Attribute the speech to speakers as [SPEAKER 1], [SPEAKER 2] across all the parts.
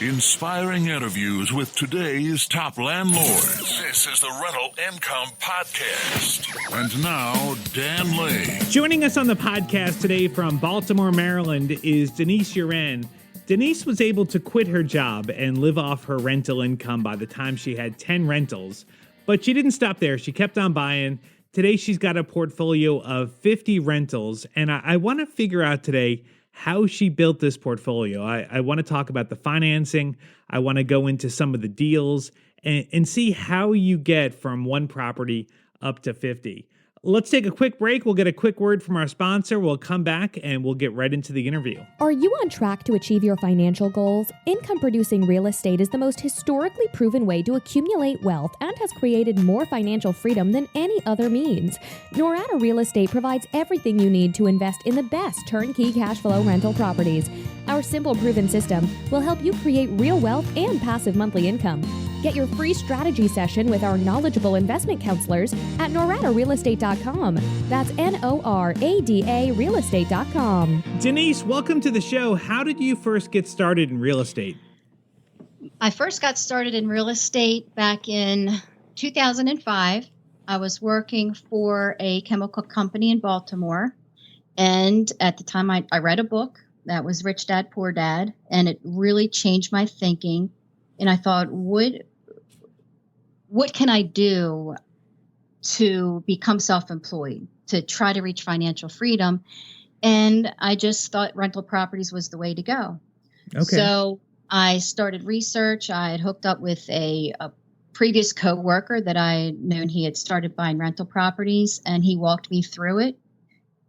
[SPEAKER 1] Inspiring interviews with today's top landlords. This is the Rental Income Podcast. And now, Dan Lay.
[SPEAKER 2] Joining us on the podcast today from Baltimore, Maryland is Denise Uhrin. Denise was able to quit her job and live off her rental income by the time she had 10 rentals. But she didn't stop there. She kept on buying. Today, she's got a portfolio of 50 rentals. And I want to figure out today how she built this portfolio. I want to talk about the financing. I want to go into some of the deals and see how you get from one property up to 50. Let's take a quick break. We'll get a quick word from our sponsor. We'll come back and we'll get right into the interview.
[SPEAKER 3] Are you on track to achieve your financial goals? Income-producing real estate is the most historically proven way to accumulate wealth and has created more financial freedom than any other means. Norada Real Estate provides everything you need to invest in the best turnkey cash flow rental properties. Our simple, proven system will help you create real wealth and passive monthly income. Get your free strategy session with our knowledgeable investment counselors at noradarealestate.com. That's Norada realestate.com.
[SPEAKER 2] Denise, welcome to the show. How did you first get started in real estate?
[SPEAKER 4] I first got started in real estate back in 2005. I was working for a chemical company in Baltimore. And at the time I read a book that was Rich Dad, Poor Dad, and it really changed my thinking. And I thought, what can I do to become self-employed, to try to reach financial freedom? And I just thought rental properties was the way to go. Okay. So I started research. I had hooked up with a previous coworker that I had known. He had started buying rental properties, and he walked me through it.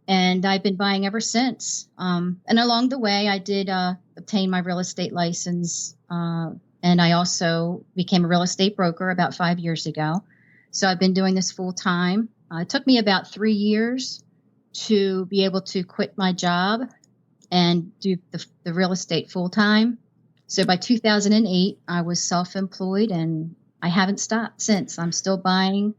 [SPEAKER 4] And I've been buying ever since. And along the way, I did obtain my real estate license. And I also became a real estate broker about 5 years ago. So I've been doing this full time. It took me about 3 years to be able to quit my job and do the real estate full time. So by 2008, I was self-employed, and I haven't stopped since. I'm still buying,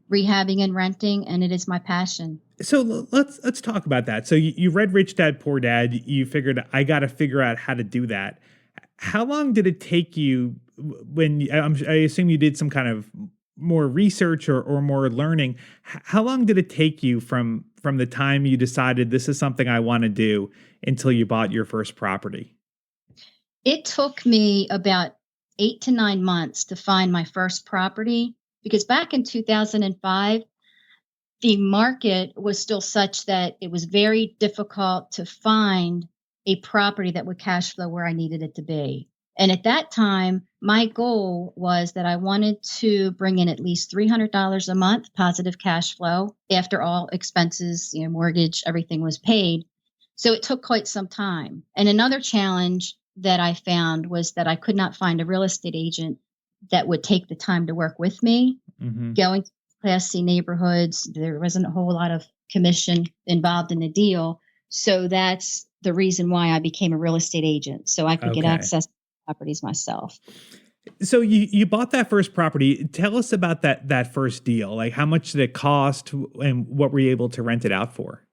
[SPEAKER 4] rehabbing, and renting, and it is my passion.
[SPEAKER 2] So let's talk about that. So you read Rich Dad, Poor Dad. You figured, I got to figure out how to do that. How long did it take you when I assume you did some kind of more research or more learning? How long did it take you from the time you decided this is something I want to do until you bought your first property?
[SPEAKER 4] It took me about 8 to 9 months to find my first property, because back in 2005, the market was still such that it was very difficult to find a property that would cash flow where I needed it to be. And at that time, my goal was that I wanted to bring in at least $300 a month positive cash flow after all expenses, mortgage, everything was paid. So it took quite some time. And another challenge that I found was that I could not find a real estate agent that would take the time to work with me. Mm-hmm. Going to Class C neighborhoods, there wasn't a whole lot of commission involved in the deal. So that's the reason why I became a real estate agent, so I could get access to properties myself.
[SPEAKER 2] So you bought that first property. Tell us about that first deal. Like, how much did it cost and what were you able to rent it out for?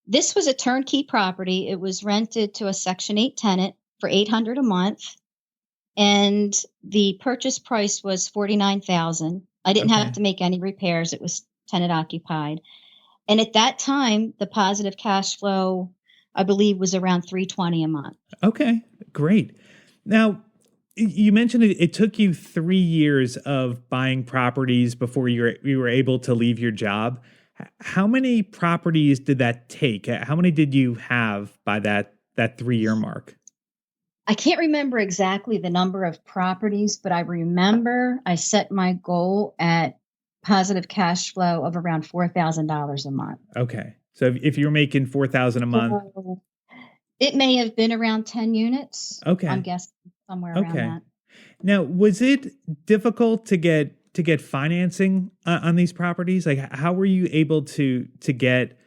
[SPEAKER 4] This was a turnkey property. It was rented to a Section 8 tenant for $800 a month. And the purchase price was $49,000. I didn't have to make any repairs. It was tenant occupied. And at that time, the positive cash flow, I believe, was around $320 a month. Okay,
[SPEAKER 2] great. Now, you mentioned it took you 3 years of buying properties before you were able to leave your job. How many properties did that take? How many did you have by that 3-year mark?
[SPEAKER 4] I can't remember exactly the number of properties, but I remember I set my goal at positive cash flow of around $4,000 a month.
[SPEAKER 2] Okay. So if you're making $4,000 a month,
[SPEAKER 4] it may have been around 10 units.
[SPEAKER 2] Okay.
[SPEAKER 4] I'm guessing somewhere around that.
[SPEAKER 2] Now, was it difficult to get financing on these properties? Like, how were you able to get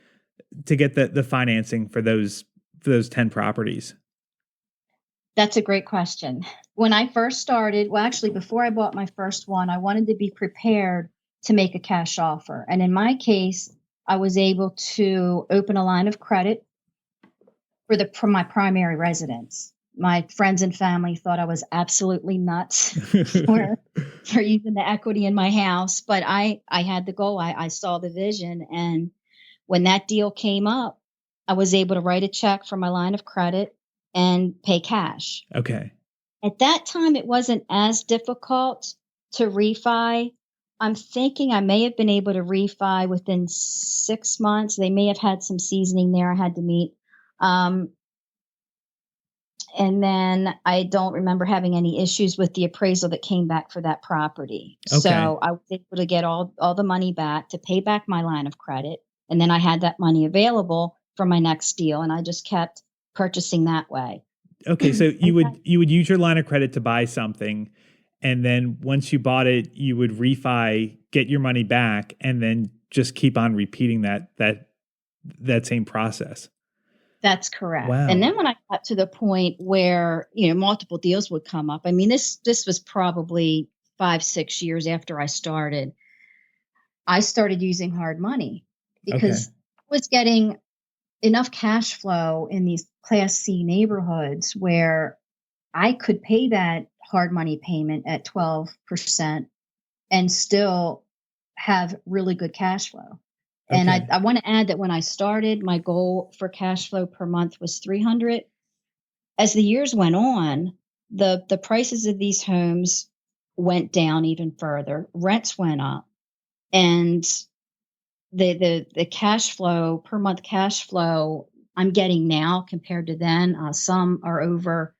[SPEAKER 2] the financing for those 10 properties?
[SPEAKER 4] That's a great question. When I first started, well, actually, before I bought my first one, I wanted to be prepared to make a cash offer. And in my case, I was able to open a line of credit for my primary residence. my friends and family thought I was absolutely nuts for using the equity in my house. But I had the goal. I saw the vision. And when that deal came up, I was able to write a check for my line of credit and pay cash.
[SPEAKER 2] Okay.
[SPEAKER 4] At that time, it wasn't as difficult to refi. I'm thinking I may have been able to refi within 6 months. They may have had some seasoning there I had to meet. And then I don't remember having any issues with the appraisal that came back for that property.
[SPEAKER 2] Okay.
[SPEAKER 4] So I was able to get all the money back to pay back my line of credit. And then I had that money available for my next deal. And I just kept purchasing that way.
[SPEAKER 2] Okay. So you would use your line of credit to buy something. And then once you bought it, you would refi, get your money back, and then just keep on repeating that same process.
[SPEAKER 4] That's correct.
[SPEAKER 2] Wow.
[SPEAKER 4] And then when I got to the point where, multiple deals would come up, I mean, this was probably 5-6 years after I started using hard money because I was getting enough cash flow in these Class C neighborhoods where I could pay that hard money payment at 12% and still have really good cash flow. And I want to add that when I started, my goal for cash flow per month was 300. As the years went on, the prices of these homes went down even further. Rents went up, and the cash flow per month cash flow I'm getting now compared to then, some are over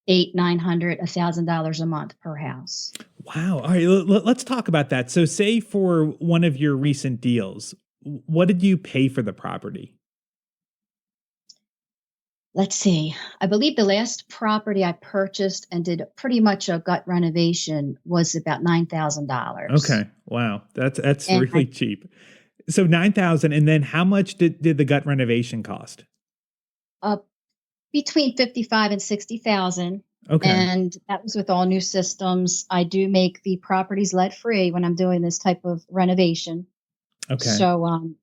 [SPEAKER 4] $800, $900, $1,000 a month per house.
[SPEAKER 2] Wow. All right. Let's talk about that. So say for one of your recent deals, what did you pay for the property?
[SPEAKER 4] Let's see. I believe the last property I purchased and did pretty much a gut renovation was about $9,000.
[SPEAKER 2] Okay. Wow. That's really cheap. So $9,000. And then how much did the gut renovation cost?
[SPEAKER 4] Between $55,000 and $60,000.
[SPEAKER 2] Okay.
[SPEAKER 4] And that was with all new systems. I do make the properties lead free when I'm doing this type of renovation.
[SPEAKER 2] Okay.
[SPEAKER 4] So,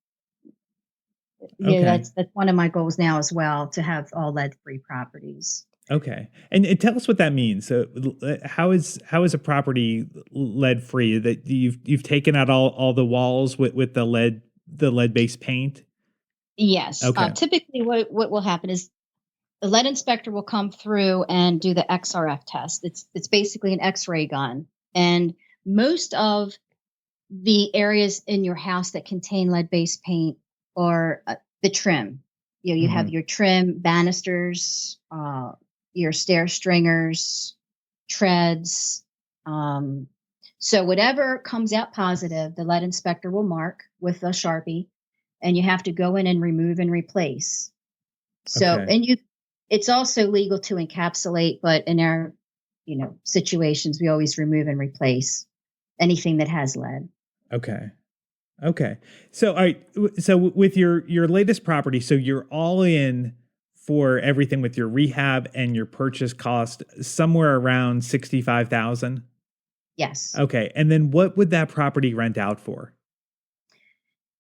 [SPEAKER 4] that's one of my goals now as well, to have all lead-free properties.
[SPEAKER 2] Okay. And tell us what that means. So how is a property lead-free? That you've taken out all the walls with the lead-based paint?
[SPEAKER 4] Yes.
[SPEAKER 2] Okay.
[SPEAKER 4] Typically what will happen is the lead inspector will come through and do the XRF test. It's basically an X-ray gun. And most of the areas in your house that contain lead-based paint are the trim. You have your trim, banisters, your stair stringers, treads. So whatever comes out positive, the lead inspector will mark with a Sharpie, and you have to go in and remove and replace. So, it's also legal to encapsulate, but in our, situations, we always remove and replace anything that has lead.
[SPEAKER 2] Okay. So, all right. So with your latest property, so you're all in for everything with your rehab and your purchase cost somewhere around $65,000.
[SPEAKER 4] Yes.
[SPEAKER 2] Okay. And then what would that property rent out for?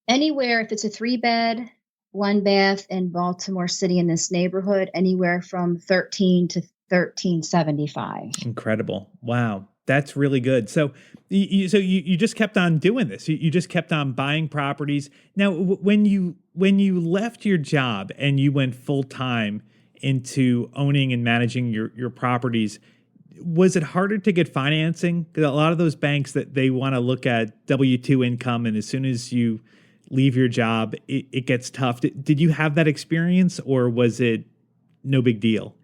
[SPEAKER 4] Anywhere, if it's a 3-bed, 1-bath in Baltimore City in this neighborhood, anywhere from $13 to $13.75.
[SPEAKER 2] Incredible. Wow. That's really good. So you just kept on doing this. You just kept on buying properties. Now, when you left your job and you went full time into owning and managing your properties, was it harder to get financing? Because a lot of those banks that they want to look at W-2 income, and as soon as you leave your job, it gets tough. Did you have that experience, or was it no big deal?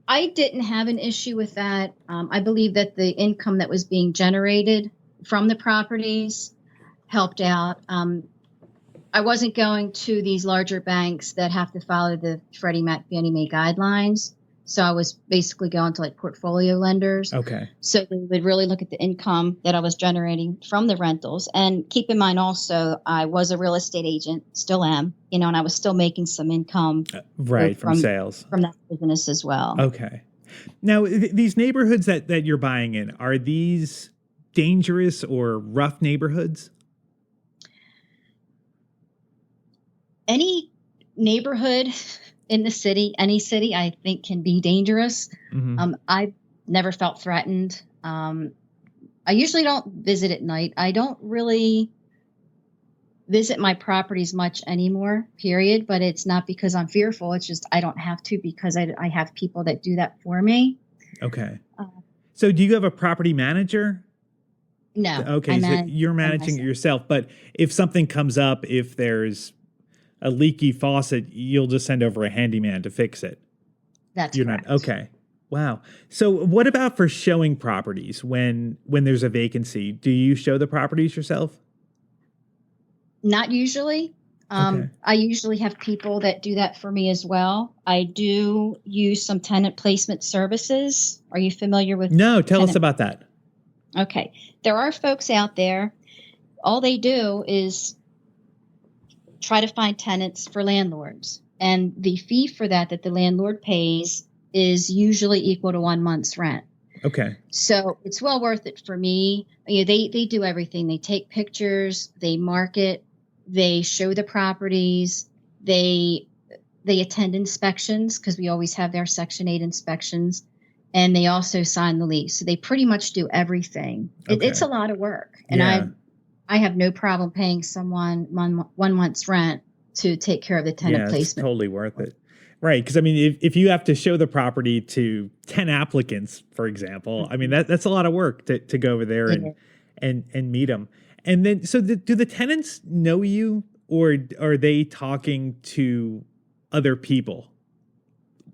[SPEAKER 4] I didn't have an issue with that. I believe that the income that was being generated from the properties helped out. I wasn't going to these larger banks that have to follow the Freddie Mac Fannie Mae guidelines. So I was basically going to like portfolio lenders.
[SPEAKER 2] Okay.
[SPEAKER 4] So they would really look at the income that I was generating from the rentals. And keep in mind also, I was a real estate agent, still am, and I was still making some income.
[SPEAKER 2] From sales.
[SPEAKER 4] From that business as well.
[SPEAKER 2] Okay. Now, these neighborhoods that you're buying in, are these dangerous or rough neighborhoods?
[SPEAKER 4] Any neighborhood in the city. Any city I think can be dangerous. I've never felt threatened. I usually don't visit at night. I don't really visit my properties much anymore, period. But it's not because I'm fearful. It's just I don't have to because I have people that do that for me.
[SPEAKER 2] Okay. So do you have a property manager?
[SPEAKER 4] No.
[SPEAKER 2] Okay, so you're managing it yourself. But if something comes up, if there's a leaky faucet, you'll just send over a handyman to fix it.
[SPEAKER 4] That's
[SPEAKER 2] you're
[SPEAKER 4] correct.
[SPEAKER 2] not okay. Wow. So what about for showing properties when there's a vacancy? Do you show the properties yourself?
[SPEAKER 4] Not usually.
[SPEAKER 2] Okay.
[SPEAKER 4] I usually have people that do that for me as well. I do use some tenant placement services. Are you familiar with?
[SPEAKER 2] No, tell us about that.
[SPEAKER 4] Okay. There are folks out there. All they do is try to find tenants for landlords. And the fee for that the landlord pays is usually equal to 1 month's rent.
[SPEAKER 2] Okay.
[SPEAKER 4] So it's well worth it for me. They do everything. They take pictures, they market, they show the properties, they attend inspections because we always have their Section 8 inspections, and they also sign the lease. So they pretty much do everything.
[SPEAKER 2] Okay.
[SPEAKER 4] It's a lot of work. And I have no problem paying someone 1 month's rent to take care of the tenant placement.
[SPEAKER 2] It's totally worth it. Right. Because, I mean, if you have to show the property to 10 applicants, for example, I mean, that's a lot of work to go over there and meet them. And then, so do the tenants know you, or are they talking to other people?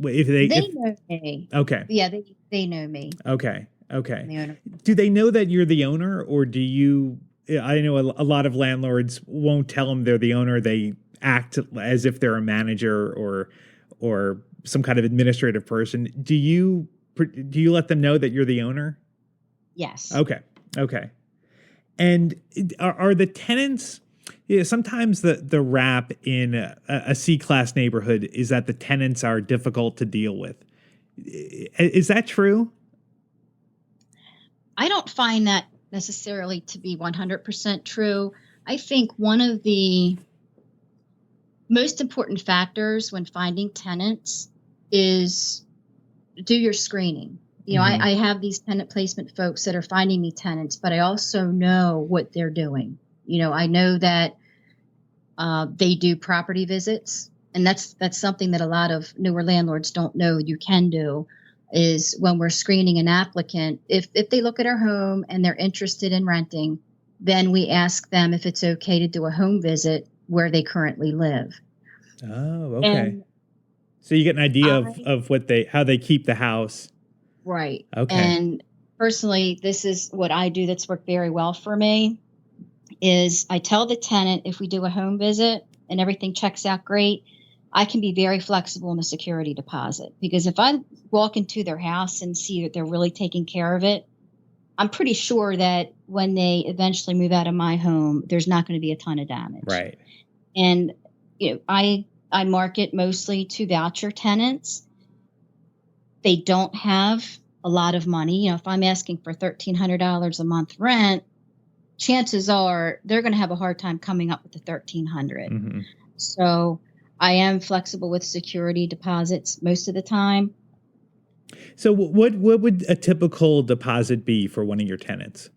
[SPEAKER 2] If they
[SPEAKER 4] know me.
[SPEAKER 2] Okay.
[SPEAKER 4] Yeah, they know me.
[SPEAKER 2] Okay. Do they know that you're the owner, or do you? I know a lot of landlords won't tell them they're the owner. They act as if they're a manager or some kind of administrative person. Do you let them know that you're the owner?
[SPEAKER 4] Yes.
[SPEAKER 2] Okay. And are the tenants? Sometimes the rap in a C-class neighborhood is that the tenants are difficult to deal with. Is that true?
[SPEAKER 4] I don't find that necessarily to be 100% true. I think one of the most important factors when finding tenants is do your screening. I have these tenant placement folks that are finding me tenants, but I also know what they're doing. I know that they do property visits, and that's something that a lot of newer landlords don't know you can do, is when we're screening an applicant, if they look at our home and they're interested in renting, then we ask them if it's okay to do a home visit where they currently live.
[SPEAKER 2] Oh, okay. And so you get an idea of how they keep the house.
[SPEAKER 4] Right.
[SPEAKER 2] Okay.
[SPEAKER 4] And personally, this is what I do that's worked very well for me, is I tell the tenant if we do a home visit and everything checks out great, I can be very flexible in the security deposit, because if I walk into their house and see that they're really taking care of it, I'm pretty sure that when they eventually move out of my home, there's not going to be a ton of damage.
[SPEAKER 2] Right.
[SPEAKER 4] And I market mostly to voucher tenants. They don't have a lot of money. If I'm asking for $1,300 a month rent, chances are they're going to have a hard time coming up with the $1,300.
[SPEAKER 2] Mm-hmm.
[SPEAKER 4] So I am flexible with security deposits most of the time.
[SPEAKER 2] So what would a typical deposit be for one of your tenants?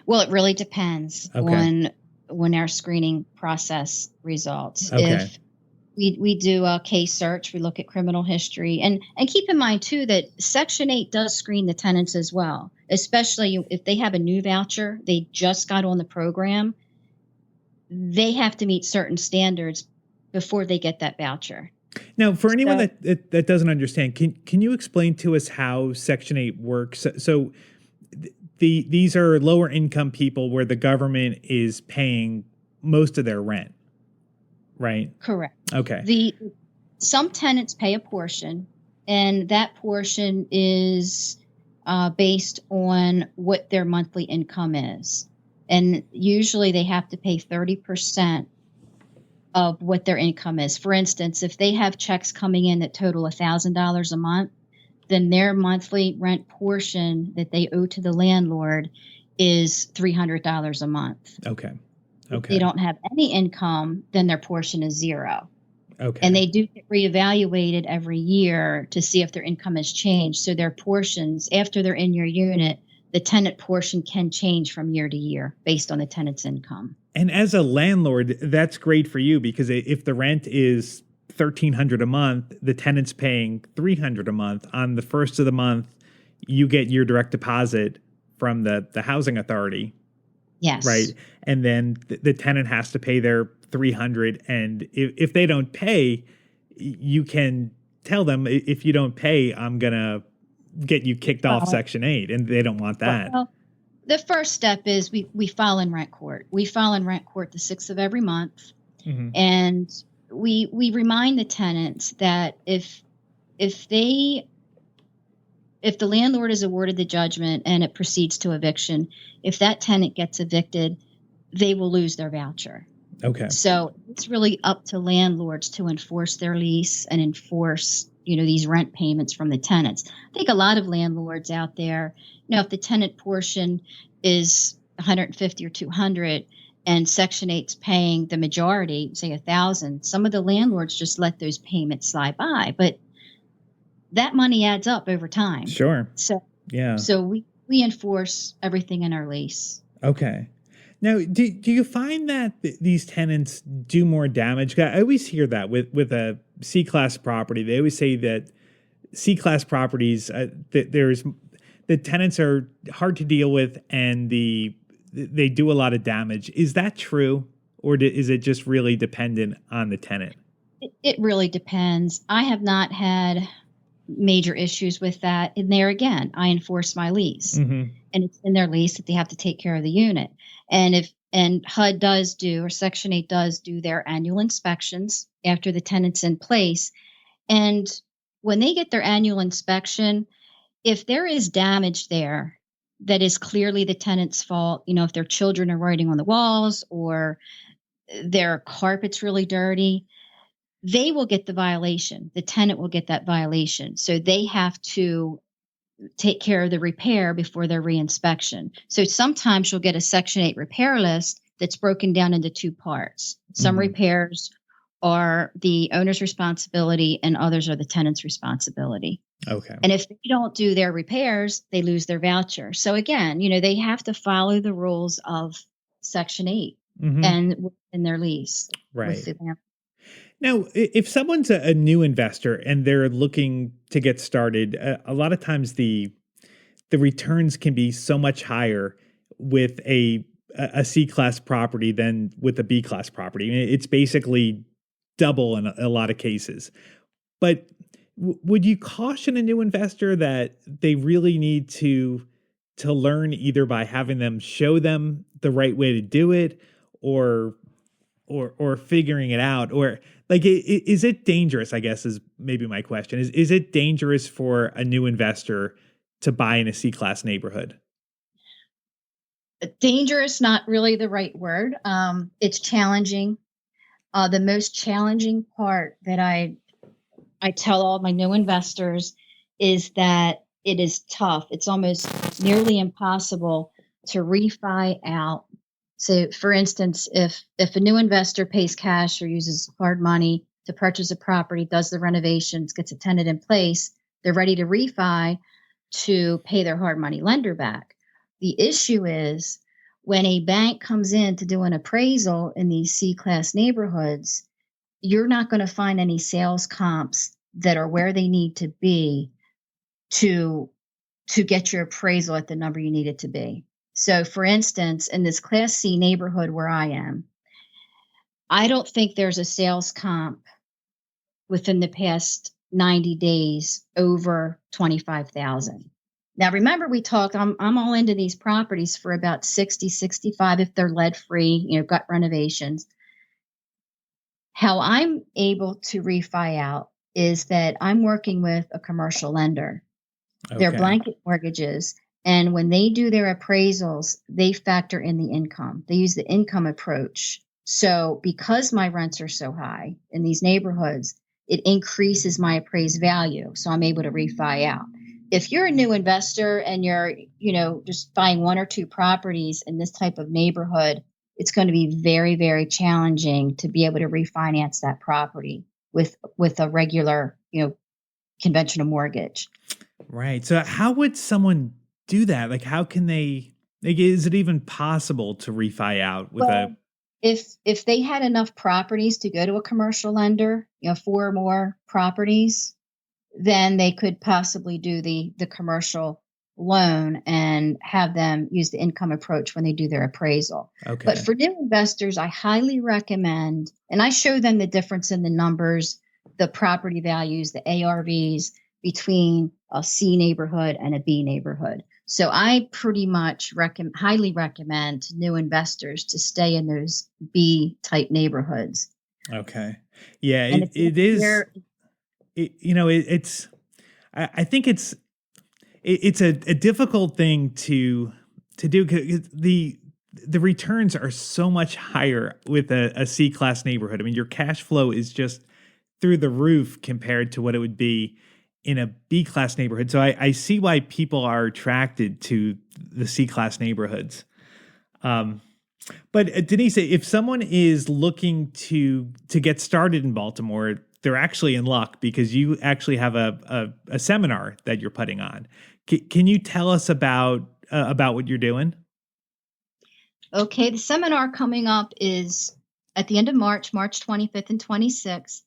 [SPEAKER 4] Well, it really depends on when our screening process results.
[SPEAKER 2] Okay.
[SPEAKER 4] If we do a case search, we look at criminal history, and keep in mind too that Section 8 does screen the tenants as well, especially if they have a new voucher, they just got on the program, they have to meet certain standards before they get that voucher.
[SPEAKER 2] Now, for anyone that doesn't understand, can you explain to us how Section 8 works? So these are lower income people where the government is paying most of their rent, right?
[SPEAKER 4] Correct.
[SPEAKER 2] Okay.
[SPEAKER 4] Some tenants pay a portion, and that portion is based on what their monthly income is. And usually they have to pay 30% of what their income is. For instance, if they have checks coming in that total $1,000 a month, then their monthly rent portion that they owe to the landlord is $300 a month.
[SPEAKER 2] Okay.
[SPEAKER 4] If they don't have any income, then their portion is zero.
[SPEAKER 2] Okay.
[SPEAKER 4] And they do get reevaluated every year to see if their income has changed. So their portions, after they're in your unit, the tenant portion can change from year to year based on the tenant's income.
[SPEAKER 2] And as a landlord, that's great for you because if the rent is $1,300 a month, the tenant's paying $300 a month. On the first of the month, you get your direct deposit from the housing authority,
[SPEAKER 4] Yes.
[SPEAKER 2] right? And then the tenant has to pay their $300, and if they don't pay, you can tell them, if you don't pay, I'm gonna get you kicked off Section 8, and they don't want that.
[SPEAKER 4] Well, the first step is we file in rent court. We file in rent court the 6th of every month, and we remind the tenants that if the landlord is awarded the judgment and it proceeds to eviction, if that tenant gets evicted, they will lose their voucher.
[SPEAKER 2] Okay.
[SPEAKER 4] So it's really up to landlords to enforce their lease and enforce, these rent payments from the tenants. I think a lot of landlords out there, if the tenant portion is 150 or 200 and Section 8's paying the majority, say 1,000, some of the landlords just let those payments slide by. But that money adds up over time.
[SPEAKER 2] Sure.
[SPEAKER 4] So
[SPEAKER 2] yeah.
[SPEAKER 4] So we enforce everything in our lease.
[SPEAKER 2] Okay. Now, do you find that these tenants do more damage? I always hear that with a C-class property. They always say that C-class properties, the tenants are hard to deal with, and they do a lot of damage. Is that true, or is it just really dependent on the tenant?
[SPEAKER 4] It really depends. I have not had major issues with that. And there again, I enforce my lease, and it's in their lease that they have to take care of the unit. And HUD does do, or Section 8 does do, their annual inspections after the tenant's in place. And when they get their annual inspection, if there is damage there that is clearly the tenant's fault, if their children are writing on the walls or their carpet's really dirty, they will get the violation. The tenant will get that violation. So they have to take care of the repair before their reinspection. So sometimes you'll get a Section 8 repair list that's broken down into two parts. Some repairs are the owner's responsibility and others are the tenant's responsibility.
[SPEAKER 2] Okay.
[SPEAKER 4] And if they don't do their repairs, they lose their voucher. So again, they have to follow the rules of Section 8 and in their lease.
[SPEAKER 2] Right. Now, if someone's a new investor and they're looking to get started, a lot of times the returns can be so much higher with a C-class property than with a B-class property. I mean, it's basically double in a lot of cases. But would you caution a new investor that they really need to learn either by having them show them the right way to do it, or figuring it out, or is it dangerous, I guess is maybe my question. Is it dangerous for a new investor to buy in a C-class neighborhood?
[SPEAKER 4] Dangerous, not really the right word. It's challenging. The most challenging part that I tell all my new investors is that it is tough. It's almost nearly impossible to refi out. So, for instance, if a new investor pays cash or uses hard money to purchase a property, does the renovations, gets a tenant in place, they're ready to refi to pay their hard money lender back. The issue is when a bank comes in to do an appraisal in these C-class neighborhoods, you're not going to find any sales comps that are where they need to be to get your appraisal at the number you need it to be. So, for instance, in this Class C neighborhood where I am, I don't think there's a sales comp within the past 90 days over 25,000. Now, remember, we talked, I'm all into these properties for about 60, 65 if they're lead free, gut renovations. How I'm able to refi out is that I'm working with a commercial lender. Okay. They're blanket mortgages. And when they do their appraisals, they factor in the income. They use the income approach. So because my rents are so high in these neighborhoods, it increases my appraised value. So I'm able to refi out. If you're a new investor and you're, just buying one or two properties in this type of neighborhood, it's going to be very, very challenging to be able to refinance that property. with a regular, conventional mortgage.
[SPEAKER 2] Right. So how would someone do that? Like, how can they, like, is it even possible to refi out with
[SPEAKER 4] Well, if they had enough properties to go to a commercial lender, 4 or more properties, then they could possibly do the commercial loan and have them use the income approach when they do their appraisal.
[SPEAKER 2] Okay.
[SPEAKER 4] But for new investors, I highly recommend, and I show them the difference in the numbers, the property values, the ARVs between a C neighborhood and a B neighborhood. So I pretty much highly recommend to new investors to stay in those B type neighborhoods.
[SPEAKER 2] Okay. Yeah,
[SPEAKER 4] And
[SPEAKER 2] it is. It's. I think it's a difficult thing to do, because the returns are so much higher with a C class neighborhood. I mean, your cash flow is just through the roof compared to what it would be in a B class neighborhood. So I see why people are attracted to the C class neighborhoods. But Denise, if someone is looking to get started in Baltimore, they're actually in luck, because you actually have a seminar that you're putting on. Can you tell us about what you're doing?
[SPEAKER 4] Okay, the seminar coming up is at the end of March 25th and 26th.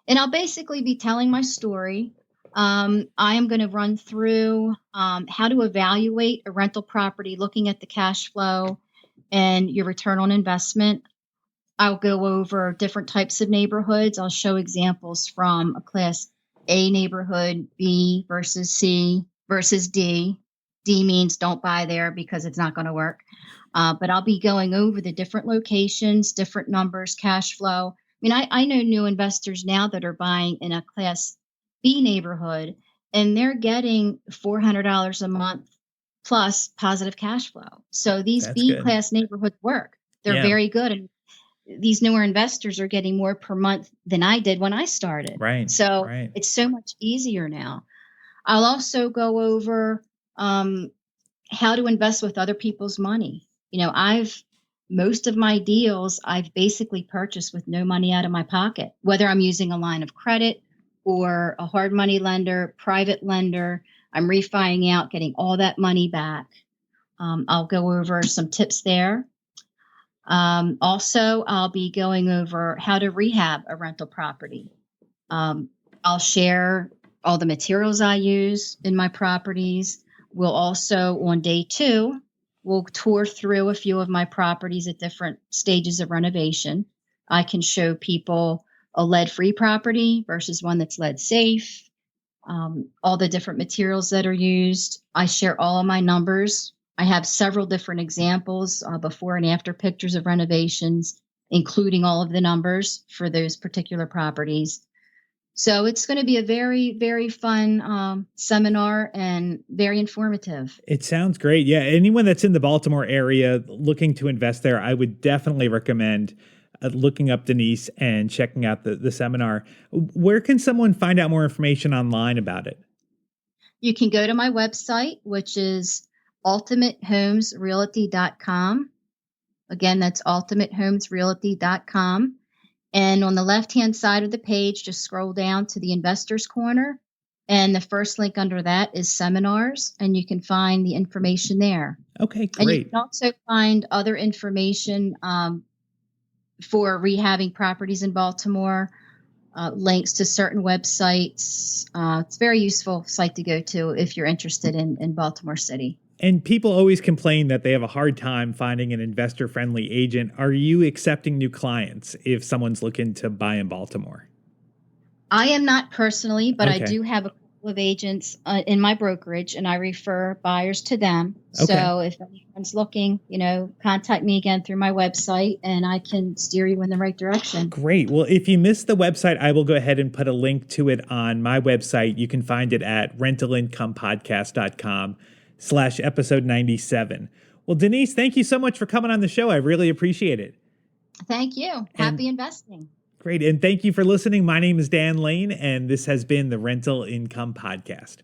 [SPEAKER 4] And I'll basically be telling my story. I am going to run through how to evaluate a rental property, looking at the cash flow and your return on investment. I'll go over different types of neighborhoods. I'll show examples from a class A neighborhood, B versus C versus D. D means don't buy there because it's not going to work. But I'll be going over the different locations, different numbers, cash flow. I mean, I know new investors now that are buying in a class B neighborhood, and they're getting $400 a month plus positive cash flow. So these
[SPEAKER 2] That's
[SPEAKER 4] B
[SPEAKER 2] good.
[SPEAKER 4] class neighborhoods work. They're very good. And these newer investors are getting more per month than I did when I started.
[SPEAKER 2] Right.
[SPEAKER 4] So
[SPEAKER 2] right.
[SPEAKER 4] it's so much easier now. I'll also go over how to invest with other people's money. Most of my deals I've basically purchased with no money out of my pocket, whether I'm using a line of credit or a hard money lender, private lender. I'm refining out, getting all that money back. I'll go over some tips there. Also, I'll be going over how to rehab a rental property. I'll share all the materials I use in my properties. We'll also, on day 2, we'll tour through a few of my properties at different stages of renovation. I can show people a lead-free property versus one that's lead-safe, all the different materials that are used. I share all of my numbers. I have several different examples, before and after pictures of renovations, including all of the numbers for those particular properties. So it's going to be a very, very fun seminar and very informative.
[SPEAKER 2] It sounds great. Yeah. Anyone that's in the Baltimore area looking to invest there, I would definitely recommend looking up Denise and checking out the seminar. Where can someone find out more information online about it?
[SPEAKER 4] You can go to my website, which is ultimatehomesrealty.com. Again, that's ultimatehomesrealty.com. And on the left-hand side of the page, just scroll down to the Investors Corner. And the first link under that is seminars, and you can find the information there.
[SPEAKER 2] Okay, great.
[SPEAKER 4] And you can also find other information for rehabbing properties in Baltimore, links to certain websites. It's a very useful site to go to if you're interested in Baltimore City.
[SPEAKER 2] And people always complain that they have a hard time finding an investor-friendly agent. Are you accepting new clients if someone's looking to buy in Baltimore?
[SPEAKER 4] I am not personally, but
[SPEAKER 2] Okay.
[SPEAKER 4] I do have a couple of agents in my brokerage, and I refer buyers to them.
[SPEAKER 2] Okay.
[SPEAKER 4] So if anyone's looking, contact me again through my website, and I can steer you in the right direction.
[SPEAKER 2] Great. Well, if you missed the website, I will go ahead and put a link to it on my website. You can find it at rentalincomepodcast.com/episode 97. Well, Denise, thank you so much for coming on the show. I really appreciate it.
[SPEAKER 4] Thank you. Happy investing.
[SPEAKER 2] Great. And thank you for listening. My name is Dan Lane, and this has been the Rental Income Podcast.